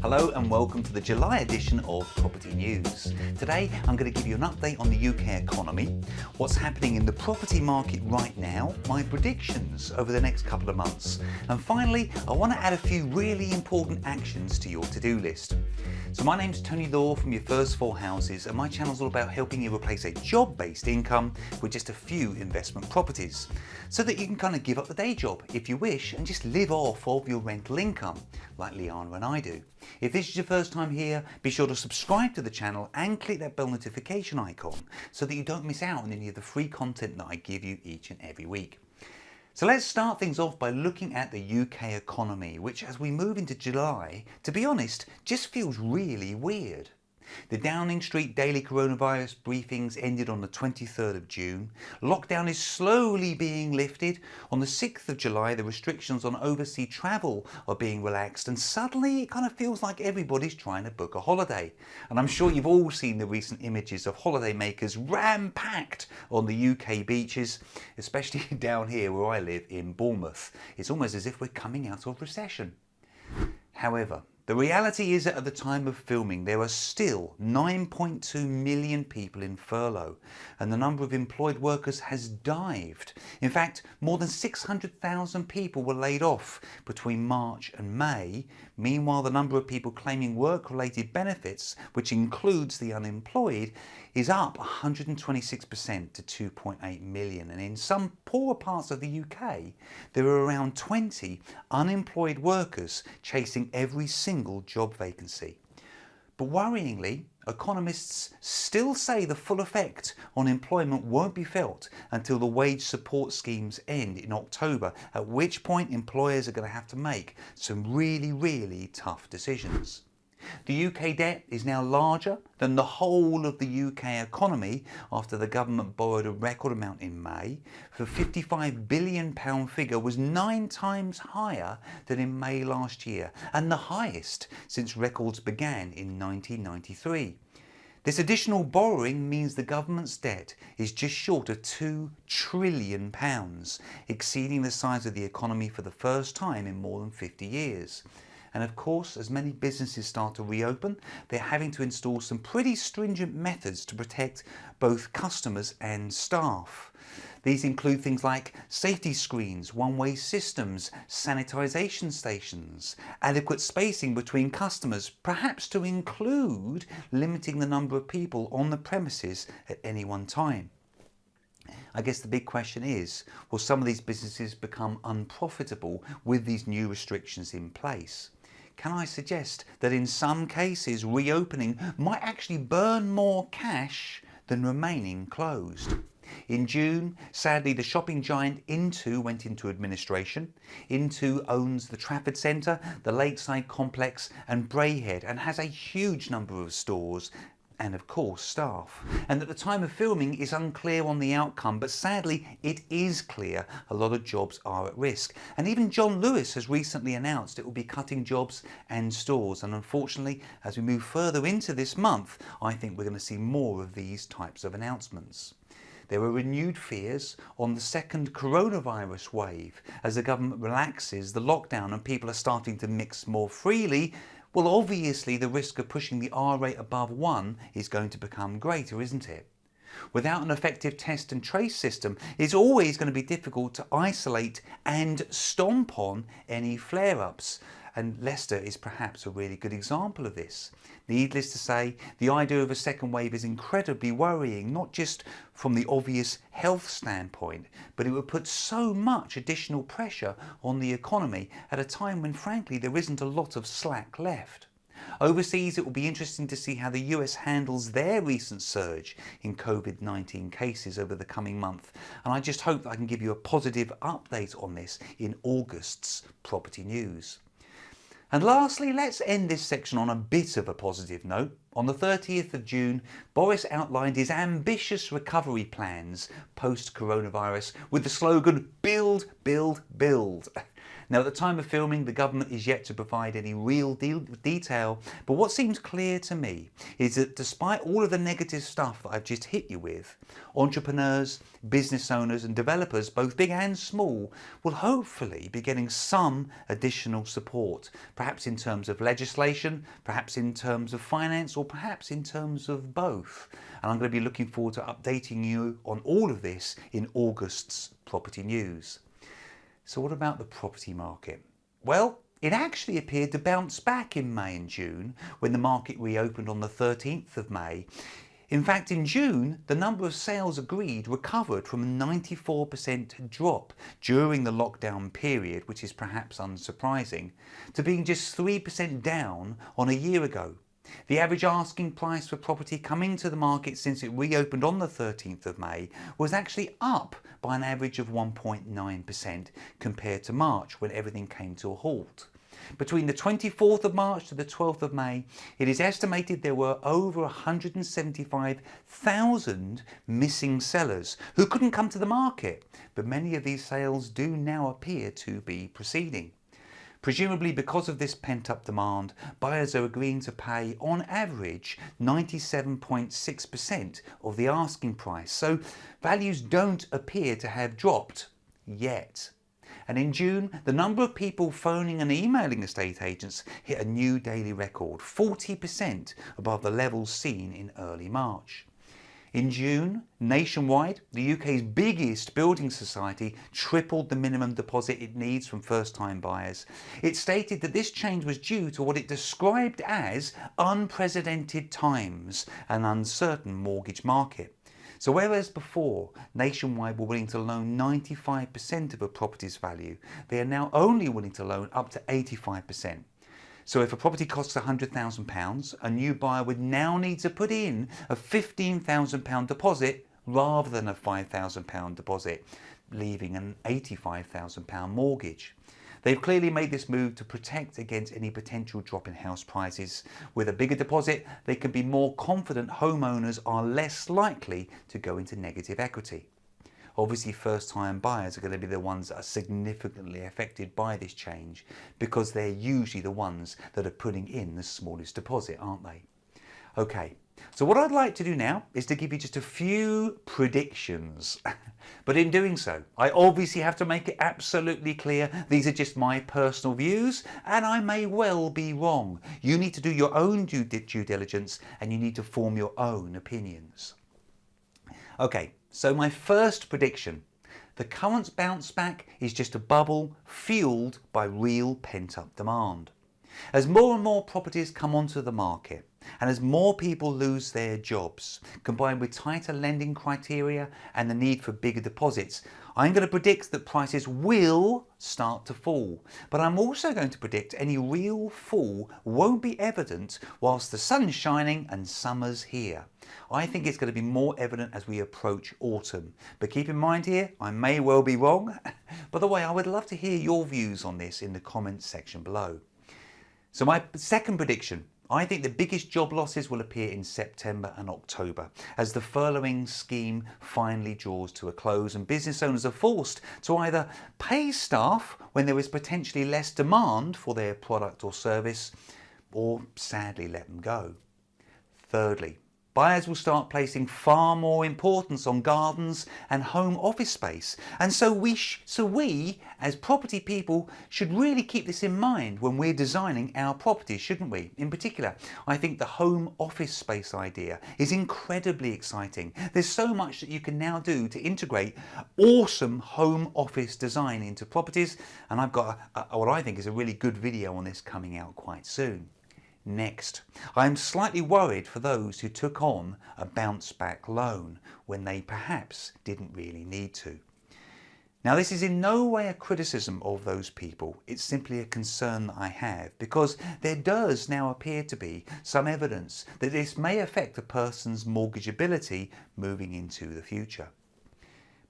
Hello and welcome to the July edition of Property News. Today I'm going to give you an update on the UK economy, what's happening in the property market right now, my predictions over the next couple of months, and finally I want to add a few really important actions to your to-do list. So my name's Tony Law from Your First Four Houses, and my channel's all about helping you replace a job-based income with just a few investment properties, so that you can kind of give up the day job if you wish and just live off of your rental income, like Liana and I do. If this is your first time here, be sure to subscribe to the channel and click that bell notification icon so that you don't miss out on any of the free content that I give you each and every week. So let's start things off by looking at the UK economy, which as we move into July, to be honest, just feels really weird. The Downing Street daily coronavirus briefings ended on the 23rd of June. Lockdown is slowly being lifted. On the 6th of July, the restrictions on overseas travel are being relaxed, and suddenly it kind of feels like everybody's trying to book a holiday. And I'm sure you've all seen the recent images of holidaymakers ram-packed on the UK beaches, especially down here where I live in Bournemouth. It's almost as if we're coming out of recession. However, the reality is that at the time of filming there are still 9.2 million people in furlough, and the number of employed workers has dived. In fact, more than 600,000 people were laid off between March and May. Meanwhile, the number of people claiming work-related benefits, which includes the unemployed, is up 126% to 2.8 million, and in some poorer parts of the UK there are around 20 unemployed workers chasing every single job vacancy. But worryingly, economists still say the full effect on employment won't be felt until the wage support schemes end in October, at which point employers are going to have to make some really tough decisions. The UK debt is now larger than the whole of the UK economy after the government borrowed a record amount in May. The £55 billion figure was 9 times higher than in May last year, and the highest since records began in 1993. This additional borrowing means the government's debt is just short of £2 trillion, exceeding the size of the economy for the first time in more than 50 years. And of course, as many businesses start to reopen, they're having to install some pretty stringent methods to protect both customers and staff. These include things like safety screens, one-way systems, sanitisation stations, adequate spacing between customers, perhaps to include limiting the number of people on the premises at any one time. I guess the big question is, will some of these businesses become unprofitable with these new restrictions in place? Can I suggest that in some cases reopening might actually burn more cash than remaining closed? In June, sadly, the shopping giant Into went into administration. Into owns the Trafford Centre, the Lakeside Complex and Braehead, and has a huge number of stores and of course staff. And at the time of filming it's unclear on the outcome, but sadly it is clear a lot of jobs are at risk. And even John Lewis has recently announced it will be cutting jobs and stores, and unfortunately as we move further into this month I think we're going to see more of these types of announcements. There are renewed fears on the second coronavirus wave. As the government relaxes the lockdown and people are starting to mix more freely, well, obviously the risk of pushing the R rate above 1 is going to become greater, isn't it? Without an effective test and trace system, it's always going to be difficult to isolate and stomp on any flare-ups. And Leicester is perhaps a really good example of this. Needless to say, the idea of a second wave is incredibly worrying, not just from the obvious health standpoint, but it would put so much additional pressure on the economy at a time when frankly there isn't a lot of slack left. Overseas, it will be interesting to see how the US handles their recent surge in COVID-19 cases over the coming month, and I just hope that I can give you a positive update on this in August's Property News. And lastly, let's end this section on a bit of a positive note. On the 30th of June, Boris outlined his ambitious recovery plans post-coronavirus with the slogan "Build, Build, Build." Now, at the time of filming, the government is yet to provide any real detail, but what seems clear to me is that despite all of the negative stuff that I've just hit you with, entrepreneurs, business owners and developers, both big and small, will hopefully be getting some additional support, perhaps in terms of legislation, perhaps in terms of finance, or perhaps in terms of both. And I'm going to be looking forward to updating you on all of this in August's property news. So what about the property market? Well, it actually appeared to bounce back in May and June when the market reopened on the 13th of May. In fact, in June, the number of sales agreed recovered from a 94% drop during the lockdown period, which is perhaps unsurprising, to being just 3% down on a year ago. The average asking price for property coming to the market since it reopened on the 13th of May was actually up by an average of 1.9% compared to March, when everything came to a halt. Between the 24th of March to the 12th of May, it is estimated there were over 175,000 missing sellers who couldn't come to the market, but many of these sales do now appear to be proceeding. Presumably because of this pent-up demand, buyers are agreeing to pay on average 97.6% of the asking price, so values don't appear to have dropped yet. And in June, the number of people phoning and emailing estate agents hit a new daily record, 40% above the levels seen in early March. In June, nationwide, the UK's biggest building society tripled the minimum deposit it needs from first-time buyers. It stated that this change was due to what it described as unprecedented times and uncertain mortgage market. So whereas before Nationwide were willing to loan 95% of a property's value, they are now only willing to loan up to 85%. So if a property costs £100,000, a new buyer would now need to put in a £15,000 deposit rather than a £5,000 deposit, leaving an £85,000 mortgage. They've clearly made this move to protect against any potential drop in house prices. With a bigger deposit, they can be more confident homeowners are less likely to go into negative equity. Obviously, first-time buyers are going to be the ones that are significantly affected by this change because they're usually the ones that are putting in the smallest deposit, aren't they? Okay, so what I'd like to do now is to give you just a few predictions. But in doing so, I obviously have to make it absolutely clear these are just my personal views and I may well be wrong. You need to do your own due diligence and you need to form your own opinions. Okay, so my first prediction, the current bounce back is just a bubble fueled by real pent-up demand. As more and more properties come onto the market and as more people lose their jobs, combined with tighter lending criteria and the need for bigger deposits, I'm going to predict that prices will start to fall. But I'm also going to predict any real fall won't be evident whilst the sun's shining and summer's here. I think it's going to be more evident as we approach autumn. But keep in mind here, I may well be wrong. By the way, I would love to hear your views on this in the comments section below. So my second prediction, I think the biggest job losses will appear in September and October as the furloughing scheme finally draws to a close and business owners are forced to either pay staff when there is potentially less demand for their product or service, or sadly let them go. Thirdly, buyers will start placing far more importance on gardens and home office space. And so we as property people should really keep this in mind when we're designing our properties, shouldn't we? In particular, I think the home office space idea is incredibly exciting. There's so much that you can now do to integrate awesome home office design into properties. And I've got what I think is a really good video on this coming out quite soon. Next, I'm slightly worried for those who took on a bounce back loan when they perhaps didn't really need to. Now, this is in no way a criticism of those people, it's simply a concern that I have because there does now appear to be some evidence that this may affect a person's mortgageability moving into the future.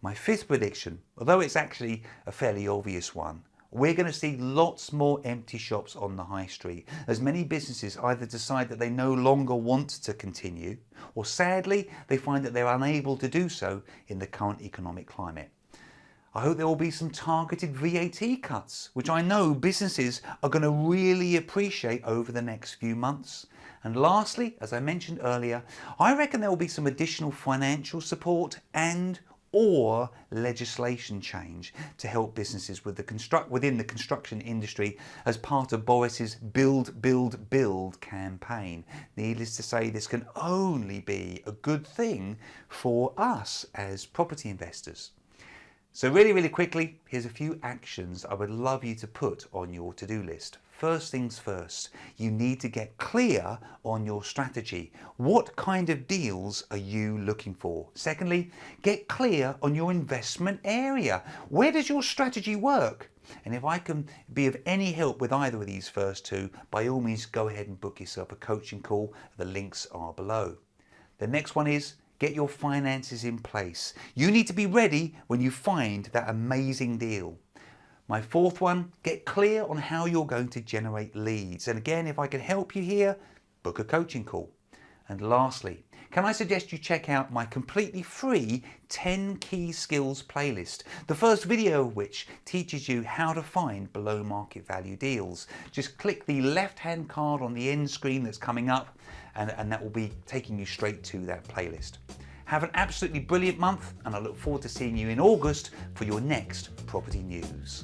My fifth prediction, although it's actually a fairly obvious one, we're going to see lots more empty shops on the high street as many businesses either decide that they no longer want to continue or sadly they find that they're unable to do so in the current economic climate. I hope there will be some targeted VAT cuts, which I know businesses are going to really appreciate over the next few months. And lastly, as I mentioned earlier, I reckon there will be some additional financial support and or legislation change to help businesses within the construction industry as part of Boris's Build, Build, Build campaign. Needless to say, this can only be a good thing for us as property investors. So really quickly, here's a few actions I would love you to put on your to-do list. First things first, you need to get clear on your strategy. What kind of deals are you looking for? Secondly, get clear on your investment area. Where does your strategy work? And if I can be of any help with either of these first two, by all means go ahead and book yourself a coaching call. The links are below. The next one is get your finances in place. You need to be ready when you find that amazing deal. My fourth one, get clear on how you're going to generate leads. And again, if I can help you here, book a coaching call. And lastly, can I suggest you check out my completely free 10 key skills playlist, the first video of which teaches you how to find below market value deals. Just click the left-hand card on the end screen that's coming up and that will be taking you straight to that playlist. Have an absolutely brilliant month, and I look forward to seeing you in August for your next property news.